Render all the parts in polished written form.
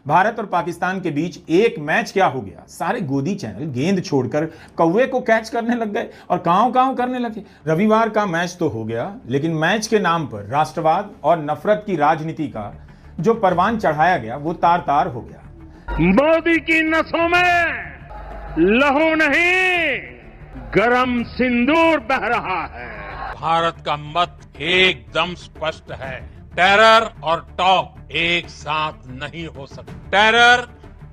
भारत और पाकिस्तान के बीच एक मैच क्या हो गया, सारे गोदी चैनल गेंद छोड़कर कौवे को कैच करने लग गए और कांव कांव करने लगे। रविवार का मैच तो हो गया, लेकिन मैच के नाम पर राष्ट्रवाद और नफरत की राजनीति का जो परवान चढ़ाया गया वो तार तार हो गया। मोदी की नसों में लहू नहीं, गरम सिंदूर बह रहा है। भारत का मत एकदम स्पष्ट है, टेरर और टॉक एक साथ नहीं हो सकते, टेरर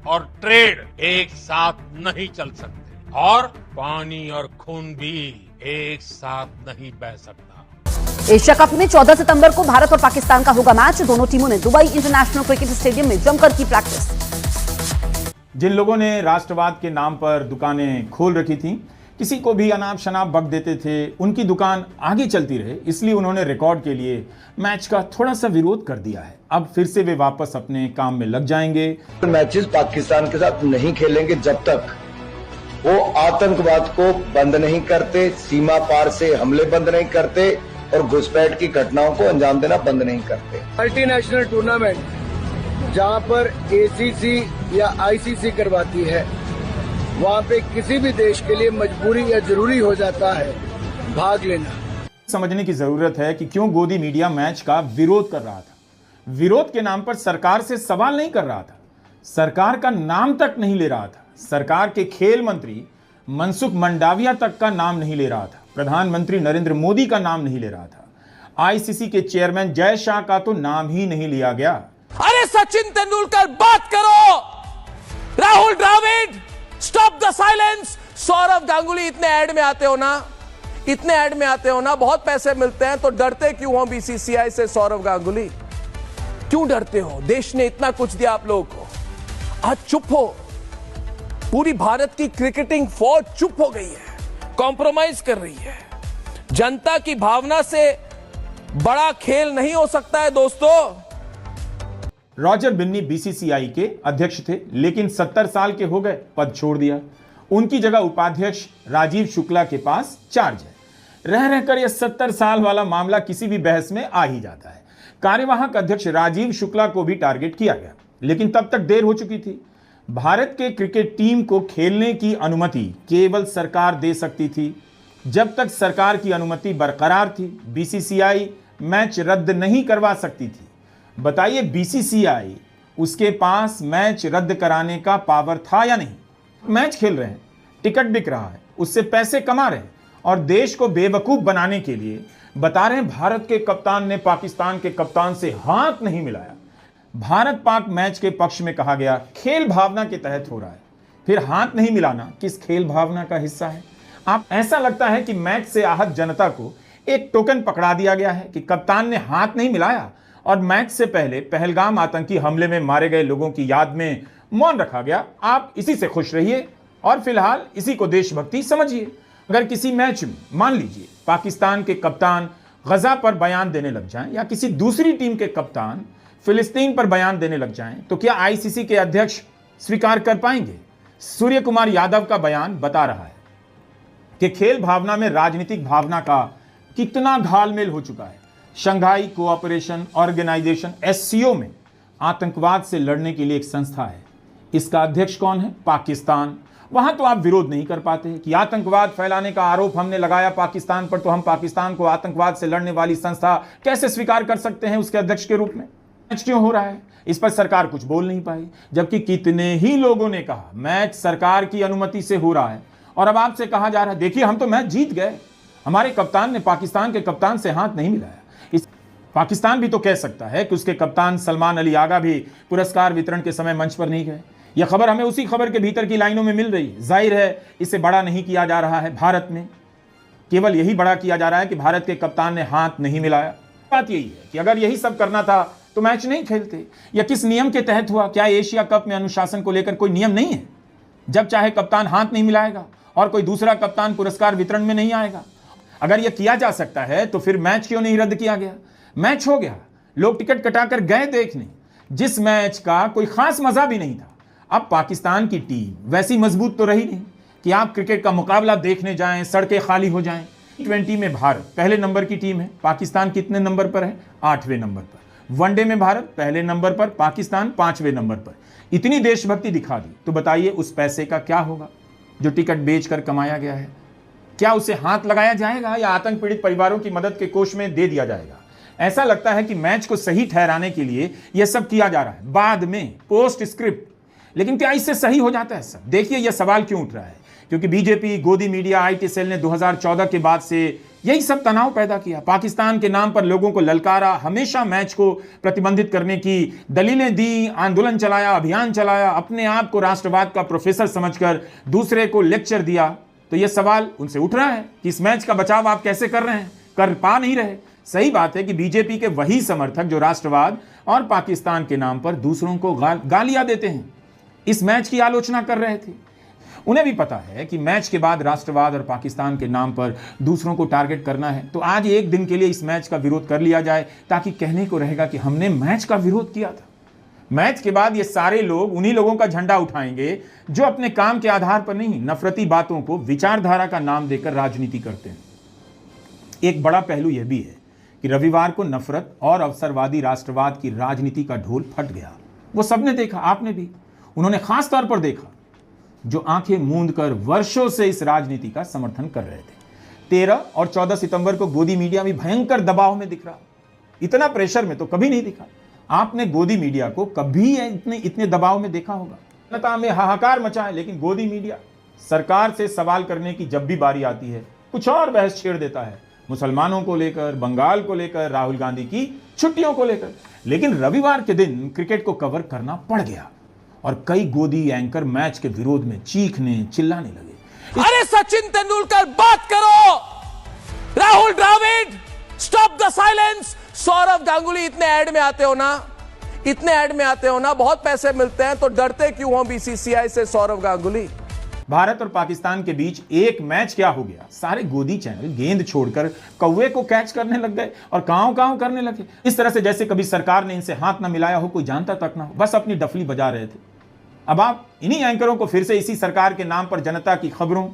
और ट्रेड एक साथ नहीं चल सकते, और पानी और खून भी एक साथ नहीं बह सकता। एशिया कप में 14 सितंबर को भारत और पाकिस्तान का होगा मैच। दोनों टीमों ने दुबई इंटरनेशनल क्रिकेट स्टेडियम में जमकर की प्रैक्टिस। जिन लोगों ने राष्ट्रवाद के नाम पर दुकानें खोल रखी थी, किसी को भी अनाप शनाप बक देते थे, उनकी दुकान आगे चलती रहे, इसलिए उन्होंने रिकॉर्ड के लिए मैच का थोड़ा सा विरोध कर दिया है। अब फिर से वे वापस अपने काम में लग जाएंगे। मैचेस पाकिस्तान के साथ नहीं खेलेंगे जब तक वो आतंकवाद को बंद नहीं करते, सीमा पार से हमले बंद नहीं करते और घुसपैठ की घटनाओं को अंजाम देना बंद नहीं करते। मल्टीनेशनल टूर्नामेंट जहां पर एसीसी या आईसीसी करवाती है, वहां पे किसी भी देश के लिए मजबूरी या जरूरी हो जाता है भाग लेना। समझने की जरूरत है कि क्यों गोदी मीडिया मैच का विरोध कर रहा था। विरोध के नाम पर सरकार से सवाल नहीं कर रहा था, सरकार का नाम तक नहीं ले रहा था, सरकार के खेल मंत्री मनसुख मंडाविया तक का नाम नहीं ले रहा था, प्रधानमंत्री नरेंद्र मोदी का नाम नहीं ले रहा था, आईसीसी के चेयरमैन जय शाह का तो नाम ही नहीं लिया गया। अरे सचिन तेंदुलकर बात करो, Rahul Dravid stop the silence, Sourav Ganguly, इतने ऐड में आते हो ना, इतने ऐड में आते हो ना, बहुत पैसे मिलते हैं, तो डरते क्यों हो बीसीसीआई से? सौरव गांगुली क्यों डरते हो? देश ने इतना कुछ दिया आप लोगों को, आज चुप हो। पूरी भारत की क्रिकेटिंग फौज चुप हो गई है, कॉम्प्रोमाइज कर रही है। जनता की भावना से बड़ा खेल नहीं हो सकता है दोस्तों। रॉजर बिन्नी बीसीसीआई के अध्यक्ष थे, लेकिन 70 साल के हो गए, पद छोड़ दिया। उनकी जगह उपाध्यक्ष राजीव शुक्ला के पास चार्ज है। रह रहकर यह 70 साल वाला मामला किसी भी बहस में आ ही जाता है। कार्यवाहक अध्यक्ष राजीव शुक्ला को भी टारगेट किया गया, लेकिन तब तक देर हो चुकी थी। भारत के क्रिकेट टीम को खेलने की अनुमति केवल सरकार दे सकती थी। जब तक सरकार की अनुमति बरकरार थी, बीसीसीआई मैच रद्द नहीं करवा सकती थी। बताइए, बीसीसीआई उसके पास मैच रद्द कराने का पावर था या नहीं? मैच खेल रहे हैं, टिकट बिक रहा है, उससे पैसे कमा रहे हैं, और देश को बेवकूफ बनाने के लिए बता रहे हैं भारत के कप्तान ने पाकिस्तान के कप्तान से हाथ नहीं मिलाया। भारत पाक मैच के पक्ष में कहा गया खेल भावना के तहत हो रहा है, फिर हाथ नहीं मिलाना किस खेल भावना का हिस्सा है? आप ऐसा लगता है कि मैच से आहत जनता को एक टोकन पकड़ा दिया गया है कि कप्तान ने हाथ नहीं मिलाया और मैच से पहले पहलगाम आतंकी हमले में मारे गए लोगों की याद में मौन रखा गया। आप इसी से खुश रहिए और फिलहाल इसी को देशभक्ति समझिए। अगर किसी मैच में मान लीजिए पाकिस्तान के कप्तान गजा पर बयान देने लग जाएं या किसी दूसरी टीम के कप्तान फिलिस्तीन पर बयान देने लग जाएं, तो क्या आईसीसी के अध्यक्ष स्वीकार कर पाएंगे? सूर्य कुमार यादव का बयान बता रहा है कि खेल भावना में राजनीतिक भावना का कितना घालमेल हो चुका है। शंघाई कोऑपरेशन ऑर्गेनाइजेशन एससीओ में आतंकवाद से लड़ने के लिए एक संस्था है, इसका अध्यक्ष कौन है? पाकिस्तान। वहां तो आप विरोध नहीं कर पाते कि आतंकवाद फैलाने का आरोप हमने लगाया पाकिस्तान पर, तो हम पाकिस्तान को आतंकवाद से लड़ने वाली संस्था कैसे स्वीकार कर सकते हैं उसके अध्यक्ष के रूप में? मैच क्यों हो रहा है, इस पर सरकार कुछ बोल नहीं पाई, जबकि कितने ही लोगों ने कहा मैच सरकार की अनुमति से हो रहा है। और अब आपसे कहा जा रहा है देखिए हम तो मैच जीत गए, हमारे कप्तान ने पाकिस्तान के कप्तान से हाथ नहीं मिलाया। इस पाकिस्तान भी तो कह सकता है कि उसके कप्तान सलमान अली आगा भी पुरस्कार वितरण के समय मंच पर नहीं गए। यह खबर हमें उसी खबर के भीतर की लाइनों में मिल रही है। जाहिर है इसे बड़ा नहीं किया जा रहा है भारत में, केवल यही बड़ा किया जा रहा है कि भारत के कप्तान ने हाथ नहीं मिलाया। बात यही है कि अगर यही सब करना था तो मैच नहीं खेलते। या किस नियम के तहत हुआ? क्या एशिया कप में अनुशासन को लेकर कोई नियम नहीं है? जब चाहे कप्तान हाथ नहीं मिलाएगा और कोई दूसरा कप्तान पुरस्कार वितरण में नहीं आएगा। अगर यह किया जा सकता है तो फिर मैच क्यों नहीं रद्द किया गया? मैच हो गया, लोग टिकट कटाकर गए देखने, जिस मैच का कोई खास मजा भी नहीं था। अब पाकिस्तान की टीम वैसी मजबूत तो रही नहीं कि आप क्रिकेट का मुकाबला देखने जाएं, सड़कें खाली हो जाएं। T20 में भारत पहले नंबर की टीम है, पाकिस्तान कितने नंबर पर है? 8वें नंबर पर। वनडे में भारत पहले नंबर पर, पाकिस्तान 5वें नंबर पर। इतनी देशभक्ति दिखा दी तो बताइए उस पैसे का क्या होगा जो टिकट बेचकर कमाया गया है? क्या उसे हाथ लगाया जाएगा या आतंक पीड़ित परिवारों की मदद के कोष में दे दिया जाएगा? ऐसा लगता है कि मैच को सही ठहराने के लिए यह सब किया जा रहा है, बाद में पोस्ट स्क्रिप्ट। लेकिन क्या इससे सही हो जाता है सब? देखिए यह सवाल क्यों उठ रहा है, क्योंकि बीजेपी, गोदी मीडिया, आईटी सेल ने 2014 के बाद से यही सब तनाव पैदा किया। पाकिस्तान के नाम पर लोगों को ललकारा, हमेशा मैच को प्रतिबंधित करने की दलीलें दी, आंदोलन चलाया, अभियान चलाया, अपने आप को राष्ट्रवाद का प्रोफेसर समझकर दूसरे को लेक्चर दिया। तो यह सवाल उनसे उठ रहा है कि इस मैच का बचाव आप कैसे कर रहे हैं? कर पा नहीं रहे। सही बात है कि बीजेपी के वही समर्थक जो राष्ट्रवाद और पाकिस्तान के नाम पर दूसरों को गालियां देते हैं, इस मैच की आलोचना कर रहे थे। उन्हें भी पता है कि मैच के बाद राष्ट्रवाद और पाकिस्तान के नाम पर दूसरों को टारगेट करना है, तो आज एक दिन के लिए इस मैच का विरोध कर लिया जाए ताकि कहने को रहेगा कि हमने मैच का विरोध किया था। मैच के बाद ये सारे लोग उन्हीं लोगों का झंडा उठाएंगे जो अपने काम के आधार पर नहीं, नफरती बातों को विचारधारा का नाम देकर राजनीति करते हैं। एक बड़ा पहलू यह भी है कि रविवार को नफरत और अवसरवादी राष्ट्रवाद की राजनीति का ढोल फट गया। वो सबने देखा, आपने भी। उन्होंने खास तौर पर देखा जो आंखें मूंद कर वर्षों से इस राजनीति का समर्थन कर रहे थे। 13 और 14 सितंबर को गोदी मीडिया भी भयंकर दबाव में दिख रहा। इतना प्रेशर में तो कभी नहीं दिखा। आपने गोदी मीडिया को कभी इतने दबाव में देखा होगा? जनता में हाहाकार मचा है, लेकिन गोदी मीडिया सरकार से सवाल करने की जब भी बारी आती है कुछ और बहस छेड़ देता है, मुसलमानों को लेकर, बंगाल को लेकर, राहुल गांधी की छुट्टियों को लेकर। लेकिन रविवार के दिन क्रिकेट को कवर करना पड़ गया और कई गोदी एंकर मैच के विरोध में चीखने चिल्लाने लगे। अरे सचिन तेंदुलकर बात करो, Rahul Dravid stop the silence, Sourav Ganguly, इतने ऐड में आते हो ना, बहुत पैसे मिलते हैं तो डरते क्यों हो बीसीसीआई से सौरव गांगुली? भारत और पाकिस्तान के बीच एक मैच क्या हो गया, सारे गोदी चैनल गेंद छोड़कर कौवे को कैच करने लग गए और कांव कांव करने लगे, इस तरह से जैसे कभी सरकार ने इनसे हाथ ना मिलाया हो, कोई जानता तक ना हो, बस अपनी डफली बजा रहे थे। अब आप इन्हीं एंकरों को फिर से इसी सरकार के नाम पर जनता की खबरों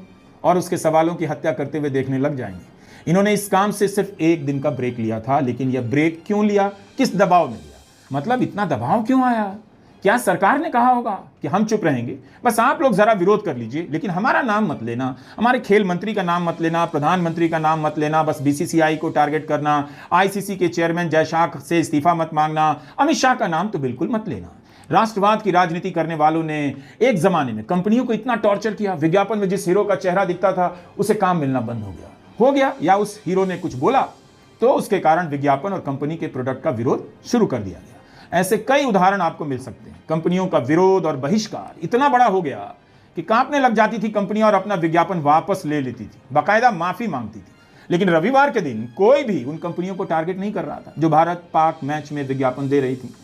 और उसके सवालों की हत्या करते हुए देखने लग जाएंगे। इन्होंने इस काम से सिर्फ एक दिन का ब्रेक लिया था, लेकिन यह ब्रेक क्यों लिया, किस दबाव में लिया, मतलब इतना दबाव क्यों आया? क्या सरकार ने कहा होगा कि हम चुप रहेंगे, बस आप लोग जरा विरोध कर लीजिए, लेकिन हमारा नाम मत लेना, हमारे खेल मंत्री का नाम मत लेना, प्रधानमंत्री का नाम मत लेना, बस बीसीसीआई को टारगेट करना, आईसीसी के चेयरमैन जयशाख से इस्तीफा मत मांगना, अमित शाह का नाम तो बिल्कुल मत लेना। राष्ट्रवाद की राजनीति करने वालों ने एक जमाने में कंपनियों को इतना टॉर्चर किया, विज्ञापन में जिस हीरो का चेहरा दिखता था उसे काम मिलना बंद हो गया, या उस हीरो ने कुछ बोला तो उसके कारण विज्ञापन और कंपनी के प्रोडक्ट का विरोध शुरू कर दिया गया। ऐसे कई उदाहरण आपको मिल सकते हैं। कंपनियों का विरोध और बहिष्कार इतना बड़ा हो गया कि कांपने लग जाती थी कंपनियां और अपना विज्ञापन वापस ले लेती थी, बाकायदा माफी मांगती थी। लेकिन रविवार के दिन कोई भी उन कंपनियों को टारगेट नहीं कर रहा था जो भारत पाक मैच में विज्ञापन दे रही थी।